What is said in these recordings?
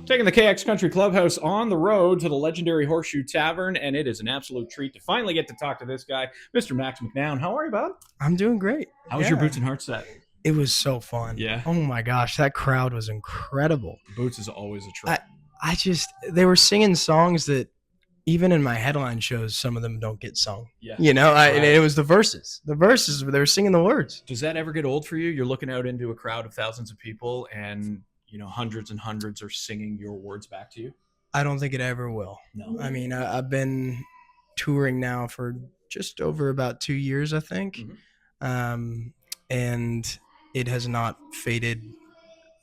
Taking the KXCountry Clubhouse on the road to the legendary Horseshoe Tavern, and it is an absolute treat to finally get to talk to this guy, Mr. Max McNown. How are you, bud? I'm doing great. How was your Boots and Hearts set? It was so fun. Yeah. Oh my gosh, that crowd was incredible. Boots is always a treat. They were singing songs that even in my headline shows, some of them don't get sung. Yeah. And it was the verses. The verses, they were singing the words. Does that ever get old for you? You're looking out into a crowd of thousands of people and hundreds and hundreds are singing your words back to you? I don't think it ever will. No. I mean, I've been touring now for just over about 2 years, I think. Mm-hmm. And it has not faded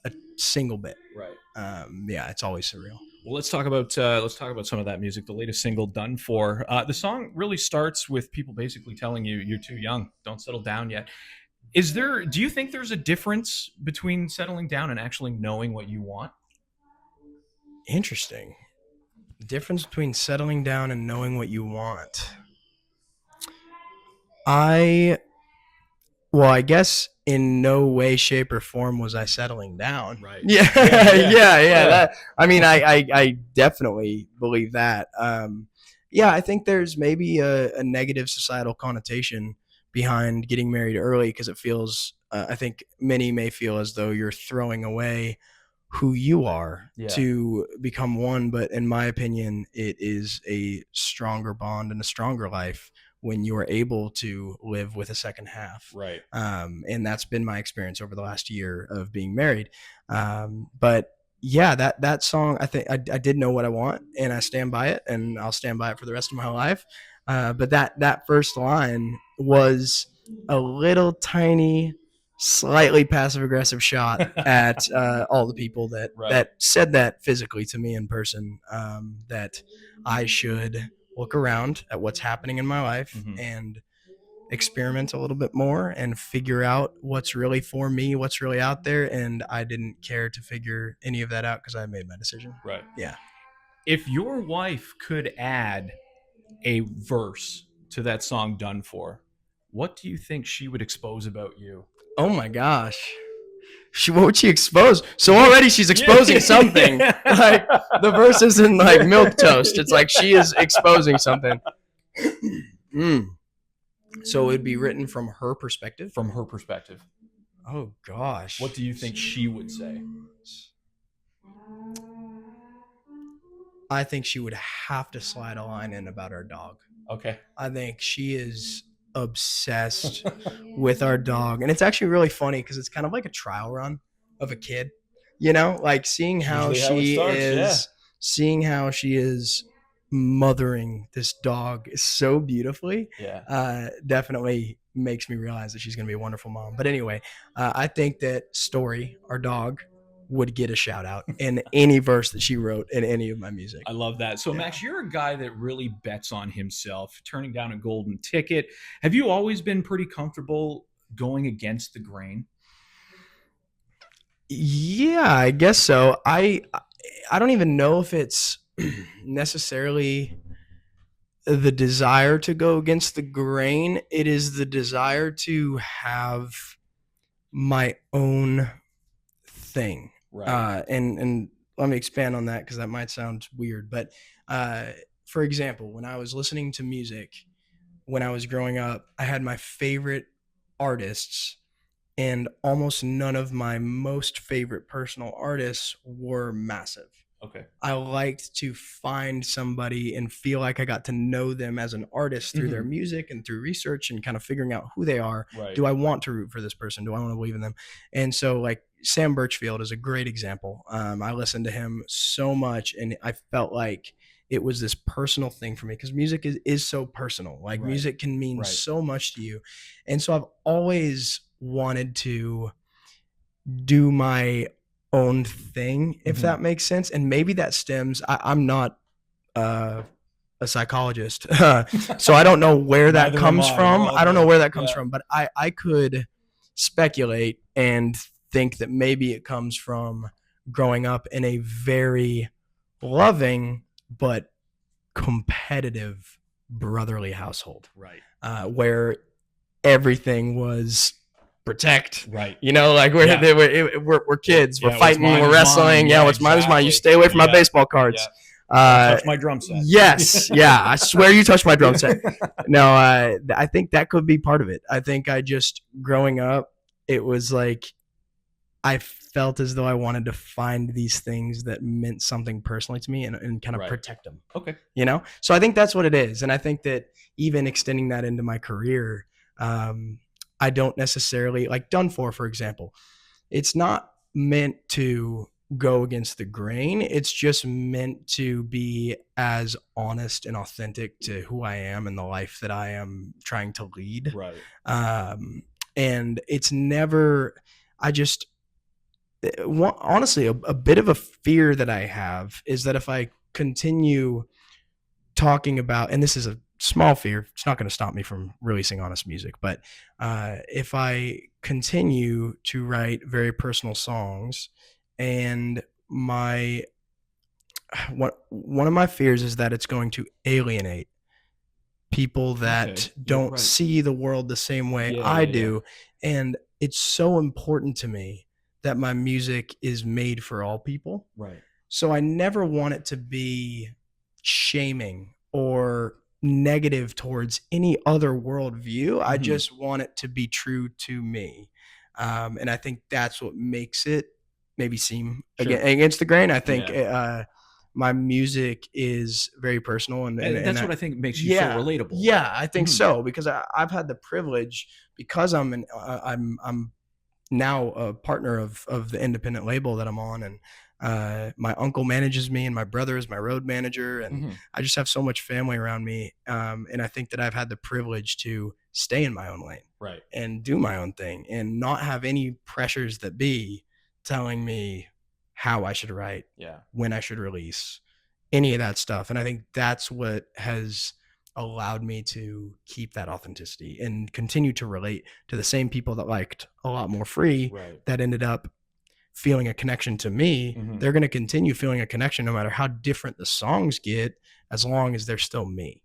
a single bit. Right. It's always surreal. Well, let's talk about some of that music. The latest single, "Done For." The song really starts with people basically telling you you're too young, don't settle down yet. Do you think there's a difference between settling down and actually knowing what you want? Interesting. The difference between settling down and knowing what you want. I guess in no way, shape, or form was I settling down. Right. Yeah. I definitely believe that. I think there's maybe a negative societal connotation behind getting married early because it feels, I think many may feel as though you're throwing away who you are to become one. But in my opinion, it is a stronger bond and a stronger life when you're able to live with a second half. Right. And that's been my experience over the last year of being married. But yeah, that song, I think I did know what I want and I stand by it and I'll stand by it for the rest of my life. But that first line was a little tiny, slightly passive aggressive shot at all the people that said that physically to me in person, that I should look around at what's happening in my life and experiment a little bit more and figure out what's really for me, what's really out there. And I didn't care to figure any of that out because I made my decision. Right. Yeah. If your wife could add a verse to that song, "Done For," what do you think she would expose about you? Oh my gosh. What would she expose? So already she's exposing something. Like the verse isn't like milk toast. It's like she is exposing something. So it would be written from her perspective? From her perspective. Oh gosh. What do you think she would say? I think she would have to slide a line in about our dog. Okay. I think she is obsessed with our dog. And it's actually really funny because it's kind of like a trial run of a kid, like seeing how she is mothering this dog so beautifully. Definitely makes me realize that she's going to be a wonderful mom. But anyway, I think that Story, our dog, would get a shout out in any verse that she wrote in any of my music. I love that. So Max, you're a guy that really bets on himself, turning down a golden ticket. Have you always been pretty comfortable going against the grain? Yeah, I guess so. I don't even know if it's necessarily the desire to go against the grain. It is the desire to have my own thing. Right. And let me expand on that because that might sound weird. But for example, when I was listening to music, when I was growing up, I had my favorite artists and almost none of my most favorite personal artists were massive. Okay. I liked to find somebody and feel like I got to know them as an artist through their music and through research and kind of figuring out who they are. Right. Do I want to root for this person? Do I want to believe in them? And so like Sam Birchfield is a great example. I listened to him so much and I felt like it was this personal thing for me because music is so personal. Like music can mean so much to you. And so I've always wanted to do my own thing, if that makes sense. And maybe that stems, I'm not a psychologist, so I don't know where that comes from. I don't know where that comes from, but I could speculate and think that maybe it comes from growing up in a very loving but competitive brotherly household, right? Where everything was protect. Right. Like we're kids. Yeah, We're what's fighting. mine We're is wrestling. mine. Yeah, Yeah, what's mine is mine. You exactly. stay away from my Yeah. baseball cards. Don't touch my drum set. Yes. Yeah. I swear you touched my drum set. No, I think that could be part of it. I think I just growing up, it was like I felt as though I wanted to find these things that meant something personally to me and kind of Right. protect them. Okay. So I think that's what it is. And I think that even extending that into my career, I don't necessarily like Done for example. It's not meant to go against the grain. It's just meant to be as honest and authentic to who I am and the life that I am trying to lead. Right. And it's never, I just, honestly, a bit of a fear that I have is that if I continue talking about, and this is a small fear, it's not going to stop me from releasing honest music, but if I continue to write very personal songs, and one of my fears is that it's going to alienate people that don't see the world the same way I do. And it's so important to me that my music is made for all people. Right. So I never want it to be shaming or negative towards any other worldview. I just want it to be true to me. And I think that's what makes it maybe seem against the grain. I think my music is very personal. And that's what I think makes you so relatable. Yeah, I think so, because I've had the privilege, because I'm now a partner of the independent label that I'm on, and my uncle manages me, and my brother is my road manager, and I just have so much family around me, and I think that I've had the privilege to stay in my own lane, right, and do my own thing, and not have any pressures that be telling me how I should write, when I should release, any of that stuff. And I think that's what has allowed me to keep that authenticity and continue to relate to the same people that liked A Lot More Free, that ended up feeling a connection to me. They're going to continue feeling a connection no matter how different the songs get, as long as they're still me.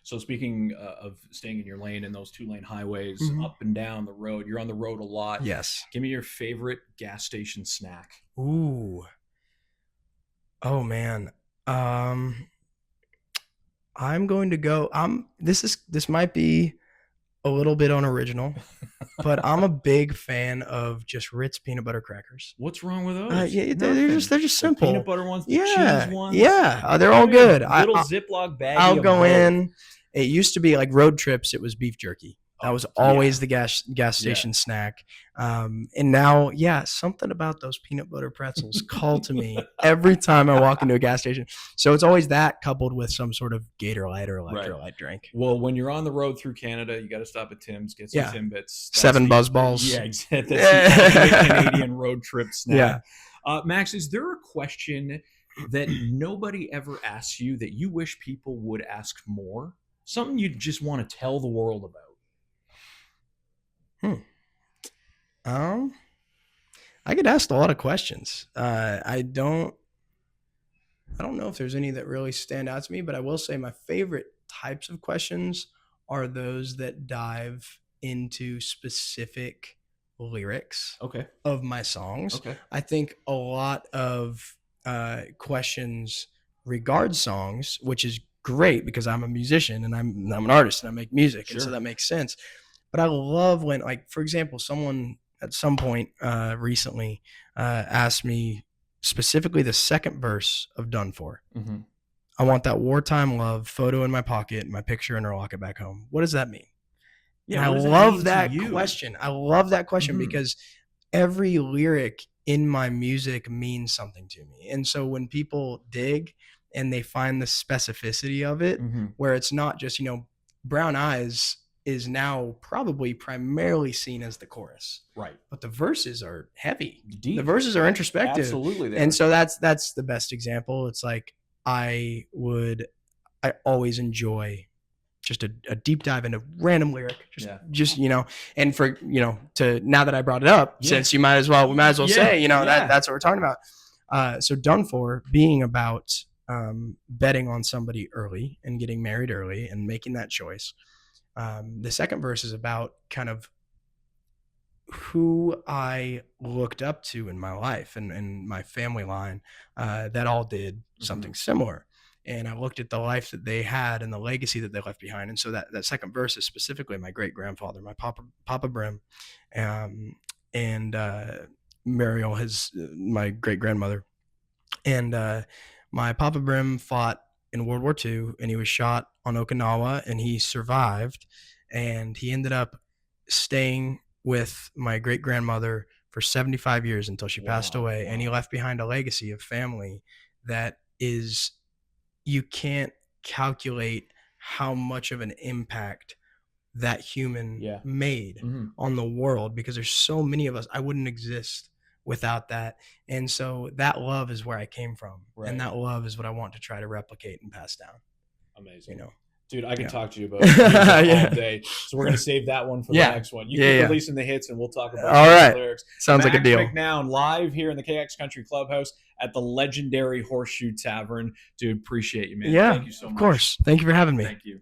So speaking of staying in your lane and those 2-lane highways, up and down the road, you're on the road a lot. Yes. Give me your favorite gas station snack. Ooh. Oh man. I'm going to go. This might be a little bit unoriginal, but I'm a big fan of just Ritz peanut butter crackers. What's wrong with those? They're just simple. The peanut butter ones, the cheese ones. Yeah, they're all good. Little Ziploc bag. I'll go in. It used to be like road trips. It was beef jerky. That was always the gas station snack. And now, something about those peanut butter pretzels call to me every time I walk into a gas station. So it's always that, coupled with some sort of Gatorade or electrolyte drink. Well, when you're on the road through Canada, you got to stop at Tim's, get some Timbits. 7 Buzzballs. Yeah, exactly. That's the Canadian road trip snack. Max, is there a question that nobody ever asks you that you wish people would ask more? Something you just want to tell the world about? I get asked a lot of questions. I don't know if there's any that really stand out to me, but I will say my favorite types of questions are those that dive into specific lyrics of my songs. I think a lot of questions regard songs, which is great because I'm a musician and I'm an artist and I make music, and so that makes sense. But I love when, like, for example, someone at some point recently asked me specifically the second verse of Done For. I want that wartime love, photo in my pocket, my picture in her locket back home. What does that mean? Yeah, I love that question. I love that question because every lyric in my music means something to me. And so when people dig and they find the specificity of it, where it's not just, Brown Eyes is now probably primarily seen as the chorus, right? But the verses are heavy, deep. The verses are introspective, absolutely. And so that's the best example. It's like I always enjoy just a deep dive into random lyric, just and for to now that I brought it up, since we might as well say that's what we're talking about. So Done For being about betting on somebody early and getting married early and making that choice. The second verse is about kind of who I looked up to in my life and my family line that all did something similar. And I looked at the life that they had and the legacy that they left behind. And so that second verse is specifically my great grandfather, my Papa Brim, um, and Muriel, my great grandmother. And my Papa Brim fought in World War II, and he was shot on Okinawa, and he survived. And he ended up staying with my great grandmother for 75 years until she passed away. And he left behind a legacy of family that is, you can't calculate how much of an impact that human made on the world, because there's so many of us. I wouldn't exist without that. And so that love is where I came from. Right. And that love is what I want to try to replicate and pass down. Amazing. Dude, I can talk to you about all day. So we're going to save that one for the next one. You keep releasing the hits and we'll talk about the lyrics. Sounds like a deal. McNown live here in the KX Country Clubhouse at the legendary Horseshoe Tavern. Dude, appreciate you, man. Thank you so much. Of course. Thank you for having me. Thank you.